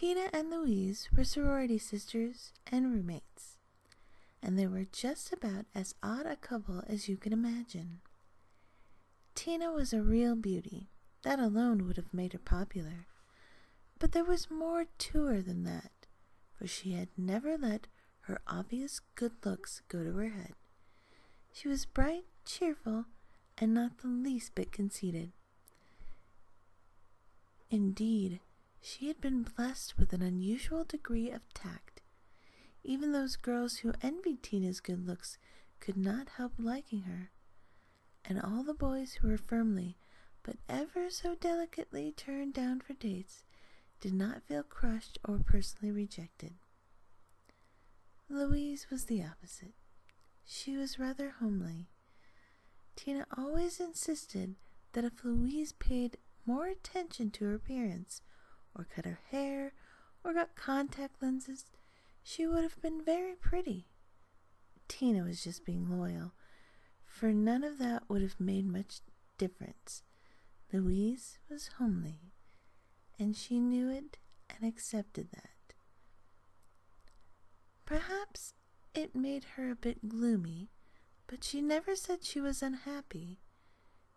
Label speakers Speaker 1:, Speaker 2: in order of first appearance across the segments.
Speaker 1: Tina and Louise were sorority sisters and roommates, and they were just about as odd a couple as you can imagine. Tina was a real beauty. That alone would have made her popular. But there was more to her than that, for she had never let her obvious good looks go to her head. She was bright, cheerful, and not the least bit conceited. Indeed, she had been blessed with an unusual degree of tact. Even those girls who envied Tina's good looks could not help liking her, and all the boys who were firmly, but ever so delicately turned down for dates, did not feel crushed or personally rejected. Louise was the opposite. She was rather homely. Tina always insisted that if Louise paid more attention to her appearance, or cut her hair, or got contact lenses, she would have been very pretty. Tina was just being loyal, for none of that would have made much difference. Louise was homely, and she knew it and accepted that. Perhaps it made her a bit gloomy, but she never said she was unhappy.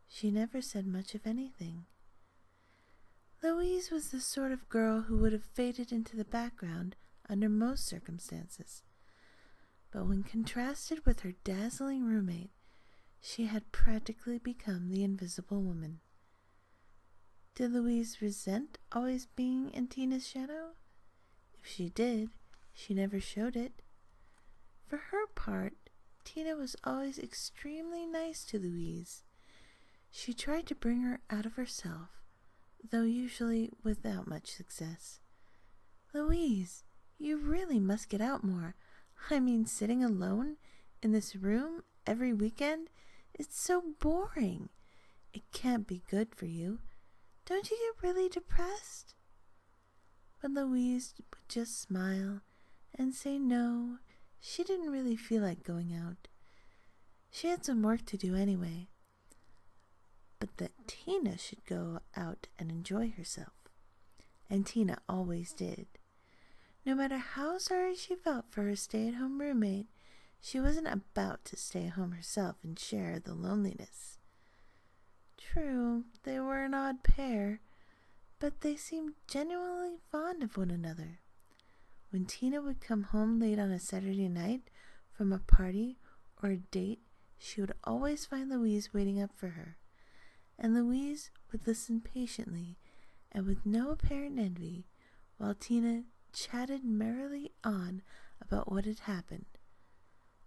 Speaker 1: She never said much of anything. Louise was the sort of girl who would have faded into the background under most circumstances, but when contrasted with her dazzling roommate, she had practically become the invisible woman. Did Louise resent always being in Tina's shadow? If she did, she never showed it. For her part, Tina was always extremely nice to Louise. She tried to bring her out of herself, though usually without much success. "Louise, you really must get out more. I mean, sitting alone in this room every weekend, it's so boring. It can't be good for you. Don't you get really depressed?" But Louise would just smile and say no, she didn't really feel like going out. She had some work to do anyway, but that Tina should go out and enjoy herself. And Tina always did. No matter how sorry she felt for her stay-at-home roommate, she wasn't about to stay at home herself and share the loneliness. True, they were an odd pair, but they seemed genuinely fond of one another. When Tina would come home late on a Saturday night from a party or a date, she would always find Louise waiting up for her, and Louise would listen patiently and with no apparent envy while Tina chatted merrily on about what had happened.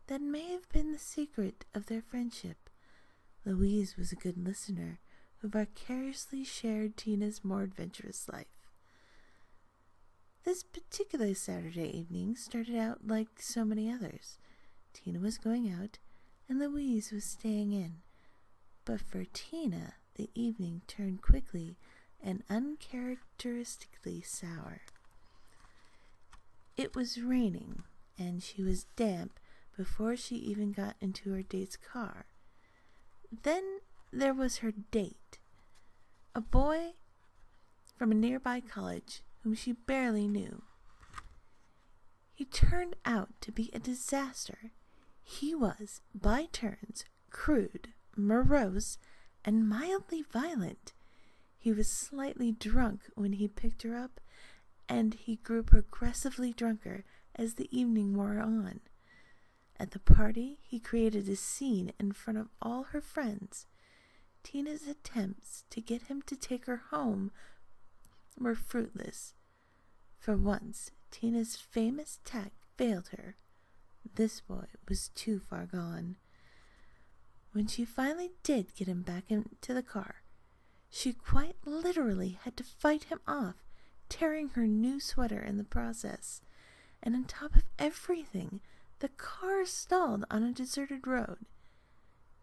Speaker 1: That may have been the secret of their friendship. Louise was a good listener who vicariously shared Tina's more adventurous life. This particular Saturday evening started out like so many others. Tina was going out, and Louise was staying in. But for Tina, the evening turned quickly and uncharacteristically sour. It was raining, and she was damp before she even got into her date's car. Then there was her date, a boy from a nearby college whom she barely knew. He turned out to be a disaster. He was, by turns, crude, morose, and mildly violent. He was slightly drunk when he picked her up, and he grew progressively drunker as the evening wore on. At the party, he created a scene in front of all her friends. Tina's attempts to get him to take her home were fruitless. For once, Tina's famous tact failed her. This boy was too far gone. When she finally did get him back into the car, she quite literally had to fight him off, tearing her new sweater in the process. And on top of everything, the car stalled on a deserted road.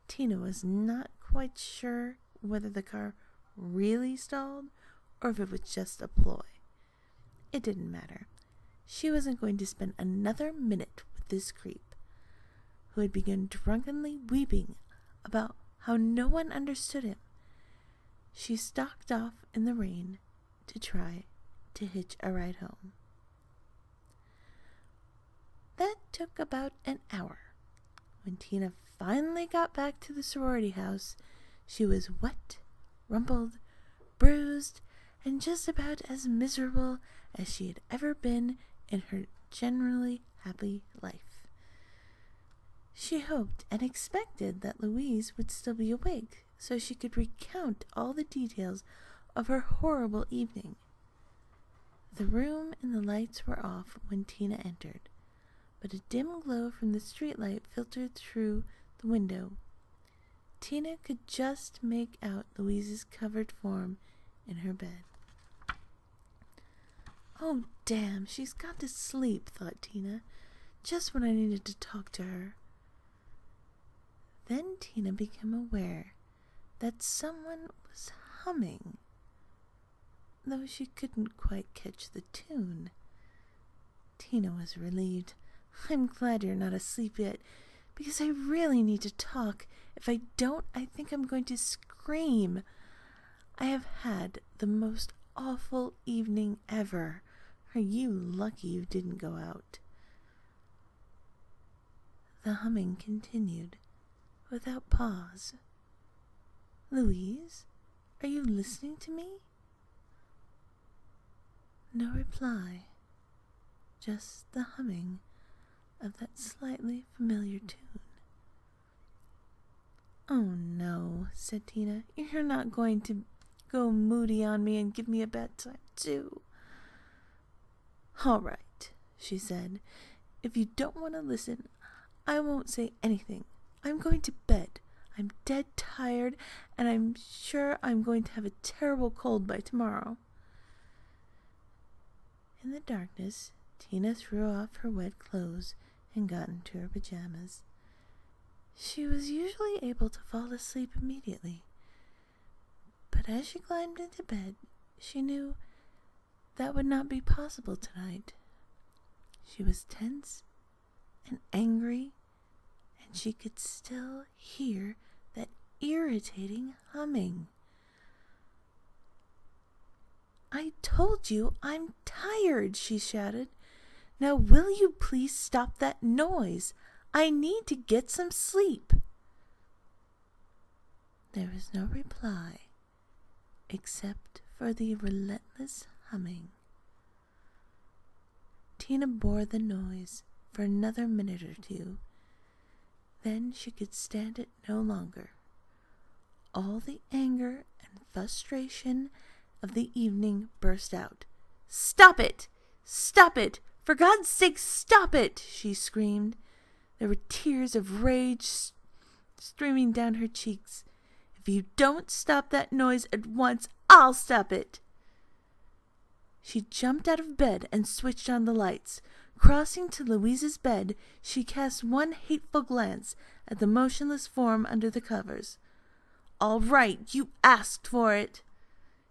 Speaker 1: Tina was not quite sure whether the car really stalled or if it was just a ploy. It didn't matter. She wasn't going to spend another minute with this creep, who had begun drunkenly weeping about how no one understood him. She stalked off in the rain to try to hitch a ride home. That took about an hour. When Tina finally got back to the sorority house, she was wet, rumpled, bruised, and just about as miserable as she had ever been in her generally happy life. She hoped and expected that Louise would still be awake so she could recount all the details of her horrible evening. The room and the lights were off when Tina entered, but a dim glow from the streetlight filtered through the window. Tina could just make out Louise's covered form in her bed. "Oh, damn, she's got to sleep," thought Tina, just when I needed to talk to her. Then Tina became aware that someone was humming, though she couldn't quite catch the tune. Tina was relieved. "I'm glad you're not asleep yet, because I really need to talk. If I don't, I think I'm going to scream. I have had the most awful evening ever. Are you lucky you didn't go out?" The humming continued, without pause. "Louise, are you listening to me?" No reply, just the humming of that slightly familiar tune. "Oh no," said Tina, "you're not going to go moody on me and give me a bad time too." "All right," she said. "If you don't want to listen, I won't say anything. I'm going to bed. I'm dead tired, and I'm sure I'm going to have a terrible cold by tomorrow." In the darkness, Tina threw off her wet clothes and got into her pajamas. She was usually able to fall asleep immediately, but as she climbed into bed, she knew that would not be possible tonight. She was tense and angry, and she could still hear that irritating humming. "I told you I'm tired," she shouted. "Now will you please stop that noise? I need to get some sleep." There was no reply, except for the relentless humming. Tina bore the noise for another minute or two. Then she could stand it no longer. All the anger and frustration of the evening burst out. "Stop it! Stop it! For God's sake, stop it!" she screamed. There were tears of rage streaming down her cheeks. "If you don't stop that noise at once, I'll stop it." She jumped out of bed and switched on the lights. Crossing to Louise's bed, she cast one hateful glance at the motionless form under the covers. "All right, you asked for it."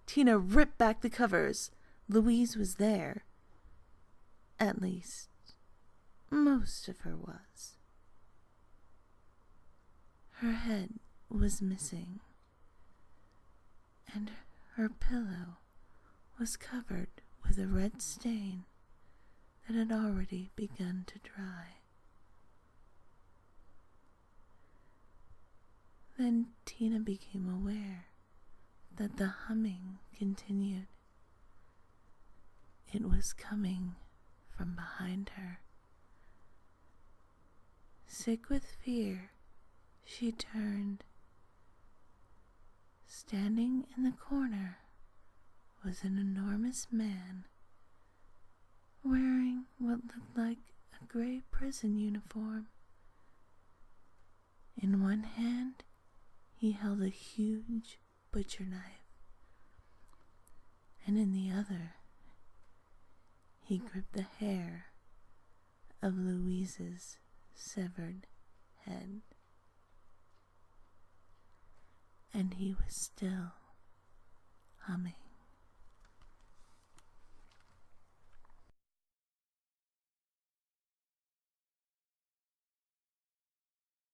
Speaker 1: Tina ripped back the covers. Louise was there. At least, most of her was. Her head was missing, and her pillow was covered with a red stain that had already begun to dry. Then Tina became aware that the humming continued. It was coming from behind her. Sick with fear, she turned. Standing in the corner was an enormous man, wearing what looked like a gray prison uniform. In one hand, he held a huge butcher knife, and in the other, he gripped the hair of Louise's severed head. And he was still humming.